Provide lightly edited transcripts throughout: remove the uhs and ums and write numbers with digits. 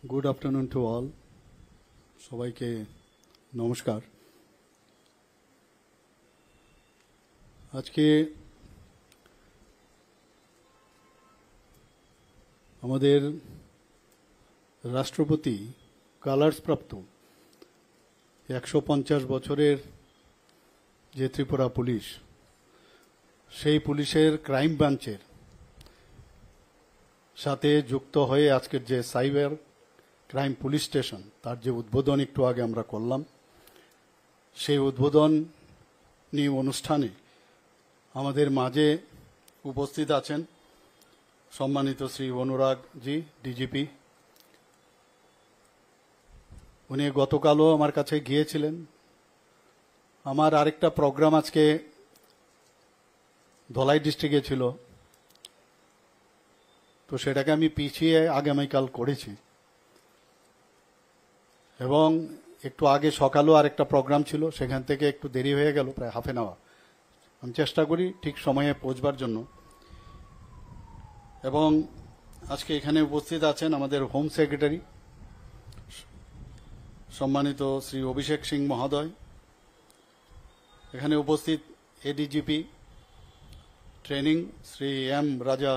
Good afternoon to all. সবাইকে নমস্কার। আজকে আমাদের রাষ্ট্রপতি কালার্স প্রাপ্ত 150 বছরের যে ত্রিপুরা পুলিশ, সেই পুলিশের ক্রাইম ব্রাঞ্চের সাথে যুক্ত হয়ে আজকের যে সাইবার ক্রাইম পুলিশ স্টেশন, তার যে উদ্বোধন একটু আগে আমরা করলাম, সেই উদ্বোধনী অনুষ্ঠানে আমাদের মাঝে উপস্থিত আছেন সম্মানিত শ্রী অনুরাগ জি, ডিজিপি। উনি গতকালও আমার কাছে গিয়েছিলেন। আমার আরেকটা প্রোগ্রাম আজকে ধলাই ডিস্ট্রিক্টে ছিল, তো সেটাকে আমি পিছিয়ে আগামীকাল করেছি, এবং একটু আগে সকালেও আরেকটা প্রোগ্রাম ছিল, সেখান থেকে একটু দেরি হয়ে গেল, প্রায় হাফ এন আওয়ার। আমি চেষ্টা করি ঠিক সময়ে পৌঁছবার জন্য। এবং আজকে এখানে উপস্থিত আছেন আমাদের হোম সেক্রেটারি সম্মানিত শ্রী অভিষেক সিং মহোদয়, এখানে উপস্থিত এডিজিপি ট্রেনিং শ্রী এম রাজা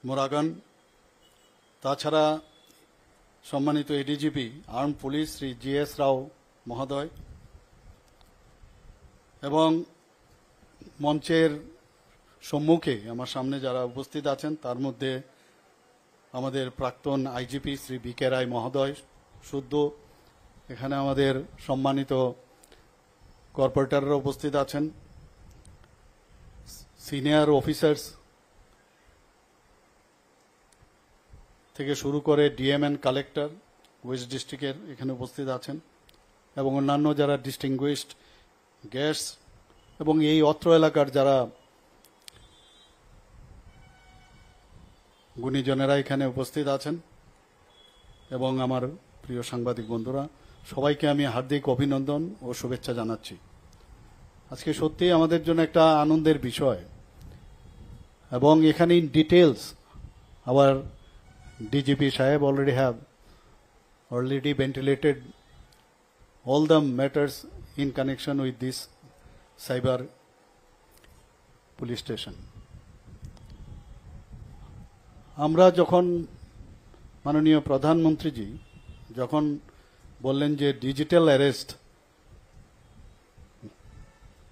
মোরাগান, তাছাড়া সম্মানিত ADGP arm police Shri G S Rao মহোদয়, এবং মঞ্চের সম্মুখে আমার সামনে যারা উপস্থিত আছেন তার মধ্যে আমাদের প্রাক্তন আইজিপি শ্রী বি কে রায় মহোদয় শুদ্ধ, এখানে আমাদের সম্মানিত কর্পোরেটররা উপস্থিত আছেন, সিনিয়র অফিসার্স থেকে শুরু করে ডিএমএন কালেক্টর ওয়েস্ট ডিস্ট্রিক্টের এখানে উপস্থিত আছেন, এবং অন্যান্য যারা ডিস্টিংগুইশড গেস্টস এবং এই অত্র এলাকার যারা গুণীজনেরা এখানে উপস্থিত আছেন, এবং আমার প্রিয় সাংবাদিক বন্ধুরা, সবাইকে আমি হার্দিক অভিনন্দন ও শুভেচ্ছা জানাচ্ছি। আজকে সত্যিই আমাদের জন্য একটা আনন্দের বিষয়, এবং এখানে ইন ডিটেলস আবার DGP Saheb already ventilated all the matters in connection with this cyber police station. আমরা যখন মাননীয় প্রধানমন্ত্রীজি যখন বললেন যে ডিজিটাল অ্যারেস্ট,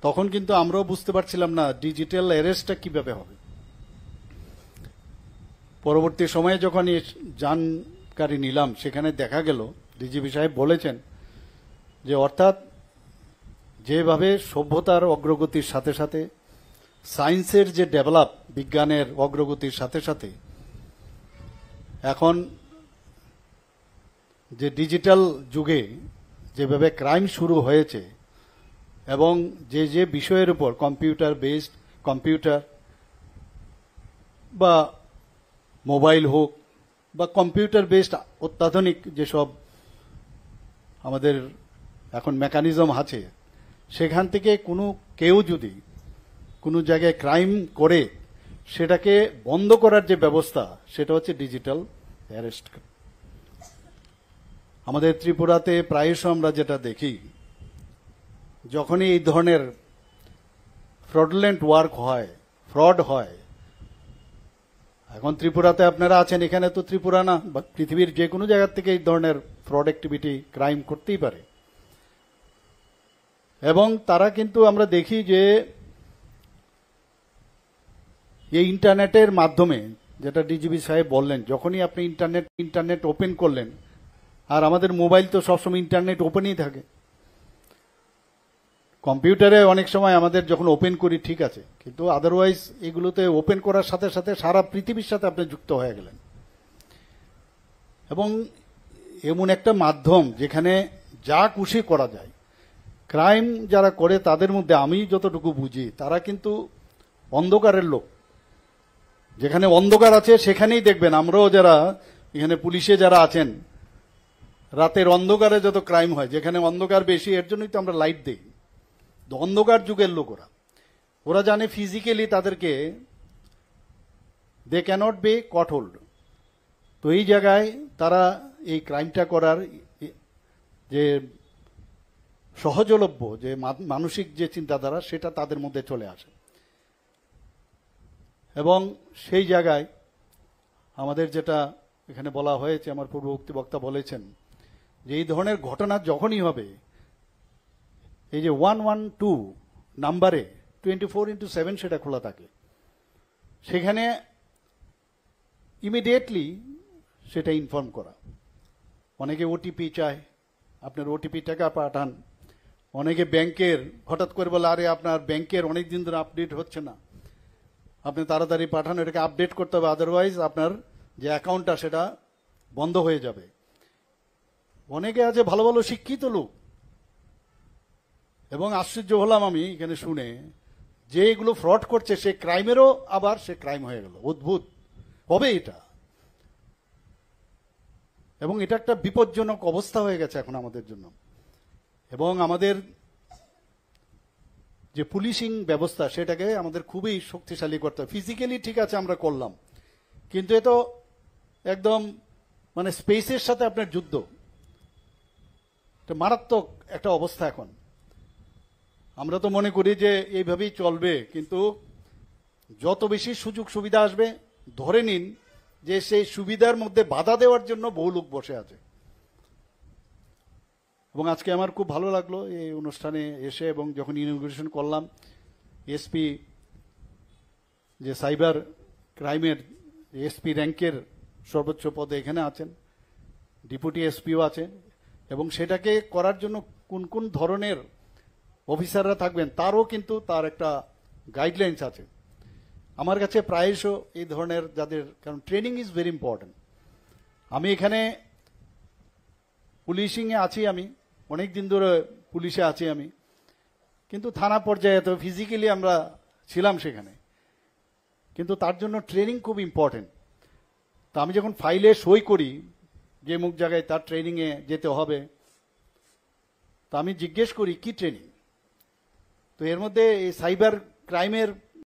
তখন কিন্তু আমরাও বুঝতে পারছিলাম না ডিজিটাল অ্যারেস্টটা কিভাবে হবে। পরবর্তী সময়ে যখন জানকারি নিলাম, সেখানে দেখা গেল ডিজিপি সাহেব বলেছেন যে অর্থাৎ যেভাবে সভ্যতার অগ্রগতির সাথে সাথে সায়েন্সের যে ডেভেলপ, বিজ্ঞানের অগ্রগতির সাথে সাথে এখন যে ডিজিটাল যুগে যেভাবে ক্রাইম শুরু হয়েছে, এবং যে যে বিষয়ের উপর কম্পিউটার বা মোবাইল হোক বা কম্পিউটার বেসড অত্যাধুনিক যেসব আমাদের এখন মেকানিজম আছে, সেখান থেকে কেউ যদি কোনো জায়গায় ক্রাইম করে সেটাকে বন্ধ করার যে ব্যবস্থা, সেটা হচ্ছে ডিজিটাল অ্যারেস্ট। আমাদের ত্রিপুরাতে প্রায়শ আমরা যেটা দেখি, যখনই এই ধরনের ফ্রডুলেন্ট ওয়ার্ক হয়, ফ্রড হয়, এখন ত্রিপুরাতে আপনারা আছেন, এখানে তো ত্রিপুরা না, পৃথিবীর যে কোনো জায়গা থেকে এই ধরনের ফ্রড অ্যাক্টিভিটি, ক্রাইম করতেই পারে। এবং তারা কিন্তু আমরা দেখি যে এই ইন্টারনেটের মাধ্যমে, যেটা ডিজিপি সাহেব বললেন, যখনই আপনি ইন্টারনেট ওপেন করলেন, আর আমাদের মোবাইল তো সবসময় ইন্টারনেট ওপেনই থাকে, কম্পিউটারে অনেক সময় আমাদের যখন ওপেন করি ঠিক আছে, কিন্তু আদারওয়াইজ এগুলোতে ওপেন করার সাথে সাথে সারা পৃথিবীর সাথে আপনি যুক্ত হয়ে গেলেন। এবং এমন একটা মাধ্যম যেখানে যা খুশি করা যায়। ক্রাইম যারা করে তাদের মধ্যে আমি যতটুকু বুঝি, তারা কিন্তু অন্ধকারের লোক। যেখানে অন্ধকার আছে সেখানেই দেখবেন, আমরাও যারা এখানে পুলিশে যারা আছেন, রাতের অন্ধকারে যত ক্রাইম হয়, যেখানে অন্ধকার বেশি, এর জন্যই তো আমরা লাইট দিই। অন্ধকার যুগের লোক ওরা জানে ফিজিক্যালি তাদেরকে they can't B caught hold, তো এই জায়গায় তারা এই ক্রাইমটা করার যে সহজলভ্য যে মানসিক যে চিন্তাধারা সেটা তাদের মধ্যে চলে আসে, এবং সেই জায়গায় আমাদের যেটা এখানে বলা হয়েছে, আমার পূর্ববর্তী বক্তা বলেছেন যে এই ধরনের ঘটনা যখনই হবে, এই যে 112 নাম্বারে 24/7 সেটা খোলা থাকে, সেখানে ইমিডিয়েটলি সেটা ইনফর্ম করা। অনেকে ওটিপি চায়, আপনার ওটিপি টাকা পাঠান। অনেকে ব্যাংকের হঠাৎ করে বলে, আরে আপনার ব্যাংকের অনেক দিন ধরে আপডেট হচ্ছে না, আপনি তাড়াতাড়ি পাঠান, এটাকে আপডেট করতে হবে, আদারওয়াইজ আপনার যে অ্যাকাউন্টটা সেটা বন্ধ হয়ে যাবে। অনেকে আছে ভালো ভালো শিক্ষিত লোক, এবং আশ্চর্য হলাম আমি এখানে শুনে যে এগুলো ফ্রড করছে সে ক্রাইমেরও আবার সে ক্রাইম হয়ে গেল। অদ্ভুত হবে এটা, এবং এটা একটা বিপজ্জনক অবস্থা হয়ে গেছে এখন আমাদের জন্য। এবং আমাদের যে পুলিশিং ব্যবস্থা সেটাকে আমাদের খুবই শক্তিশালী করতে হবে। ফিজিক্যালি ঠিক আছে আমরা করলাম, কিন্তু এ তো একদম মানে স্পেসের সাথে আপনার যুদ্ধ, মারাত্মক একটা অবস্থা এখন। আমরা তো মনে করি যে এইভাবেই চলবে, কিন্তু যত বেশি সুযোগ সুবিধা আসবে, ধরে নিন যে সেই সুবিধার মধ্যে বাধা দেওয়ার জন্য বহু লোক বসে আছে। এবং আজকে আমার খুব ভালো লাগলো এই অনুষ্ঠানে এসে, এবং যখন ইনগ্রেশন করলাম, এসপি যে সাইবার ক্রাইমের এসপি র্যাঙ্কের সর্বোচ্চ পদে এখানে আছেন, ডেপুটি এসপিও আছেন, এবং সেটাকে করার জন্য কোন কোন ধরনের অফিসাররা থাকবেন তারও কিন্তু তার একটা গাইডলাইন্স আছে। আমার কাছে প্রায়শ এই ধরনের যাদের, কারণ ট্রেনিং ইজ ভেরি ইম্পর্টেন্ট। আমি এখানে পুলিশিংয়ে আছি, আমি অনেক দিন ধরে পুলিশে আছি আমি, কিন্তু থানা পর্যায়ে তো ফিজিক্যালি আমরা ছিলাম সেখানে, কিন্তু তার জন্য ট্রেনিং খুব ইম্পর্টেন্ট। তা আমি যখন ফাইলে সই করি যে মুখ জায়গায় তার ট্রেনিংয়ে যেতে হবে, তা আমি জিজ্ঞেস করি কি ট্রেনিং। তো এর মধ্যে এই সাইবার ক্রাইমের